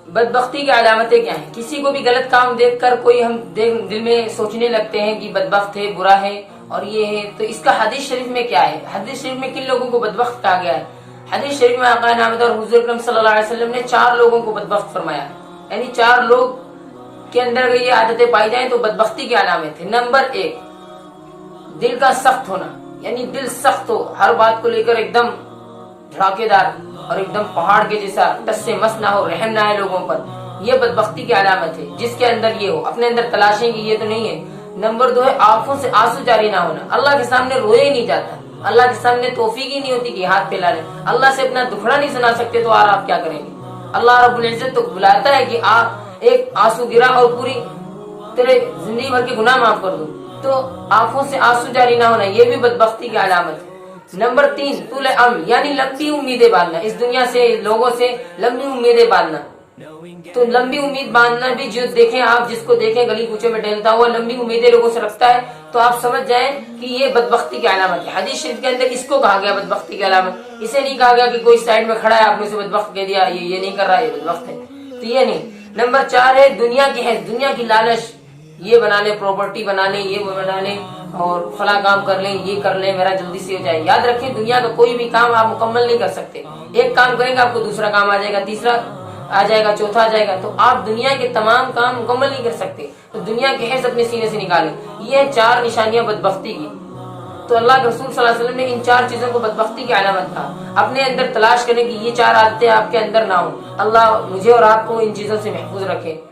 بدبختی کی علامتیں کیا ہیں؟ کسی کو بھی غلط کام دیکھ کر کوئی ہم دل میں سوچنے لگتے ہیں کہ بدبخت ہے، برا ہے اور یہ ہے، تو اس کا حدیث شریف میں کیا ہے؟ حدیث شریف میں کن لوگوں کو بدبخت کہا گیا ہے؟ حدیث شریف میں آقا نامدار اور حضور اکرم صلی اللہ علیہ وسلم نے 4 لوگوں کو بدبخت فرمایا، یعنی 4 لوگ کے اندر اگر یہ عادتیں پائی جائیں تو بدبختی کی علامت ہے۔ نمبر 1، دل کا سخت ہونا، یعنی دل سخت ہو، ہر بات کو لے کر ایک دم دھڑاکے دار اور ایک دم پہاڑ کے جیسا، ٹس سے مس نہ ہو، رحم نہ ہے لوگوں پر، یہ بدبختی کی علامت ہے۔ جس کے اندر یہ ہو، اپنے اندر تلاشیں کہ یہ تو نہیں ہے۔ نمبر 2 ہے آنکھوں سے آنسو جاری نہ ہونا، اللہ کے سامنے روئے ہی نہیں جاتا، اللہ کے سامنے توفیق ہی نہیں ہوتی کہ ہاتھ پھیلا لیں، اللہ سے اپنا دکھڑا نہیں سنا سکتے تو آپ کیا کریں گے؟ اللہ رب العزت تو بلاتا ہے کہ آپ ایک آنسو گرا اور پوری تیرے زندگی بھر کے گناہ معاف کر دوں، تو آنکھوں سے آنسو جاری نہ ہونا یہ بھی بدبختی کی علامت ہے۔ نمبر 3، طول امل، یعنی لمبی امیدیں باندھنا، اس دنیا سے، لوگوں سے لمبی امیدیں باندھنا۔ تو لمبی امید باندھنا بھی، جو دیکھیں آپ، جس کو دیکھیں گلی کوچے میں ٹہلتا ہوا لمبی امیدیں لوگوں سے رکھتا ہے، تو آپ سمجھ جائیں کہ یہ بدبختی کی علامت ہے۔ حدیث شریف کے اندر اس کو کہا گیا بدبختی کی علامت، اسے نہیں کہا گیا کہ کوئی سائڈ میں کھڑا ہے آپ نے اسے بدبخت کہہ دیا، یہ نہیں کر رہا، یہ بدبخت ہے، تو یہ نہیں۔ نمبر 4 ہے دنیا کی حیث، دنیا کی لالچ، یہ بنا لیں، پراپرٹی بنا لیں، یہ بنا لیں اور فلاں کام کر لیں، یہ کر لیں، میرا جلدی سے ہو جائے۔ یاد رکھیں دنیا کا کوئی بھی کام آپ مکمل نہیں کر سکتے، ایک کام کریں گے آپ کو دوسرا کام آ جائے گا، تیسرا آ جائے گا، چوتھا آ جائے گا، تو آپ دنیا کے تمام کام مکمل نہیں کر سکتے، تو دنیا کے حیث اپنے سینے سے نکالیں۔ یہ 4 نشانیاں بدبختی کی، تو اللہ کے رسول صلی اللہ علیہ وسلم نے ان 4 چیزوں کو بدبختی کی علامت کہا۔ اپنے اندر تلاش کریں کہ یہ 4 عادتیں آپ کے اندر نہ ہوں۔ اللہ مجھے اور آپ کو ان چیزوں سے محفوظ رکھے۔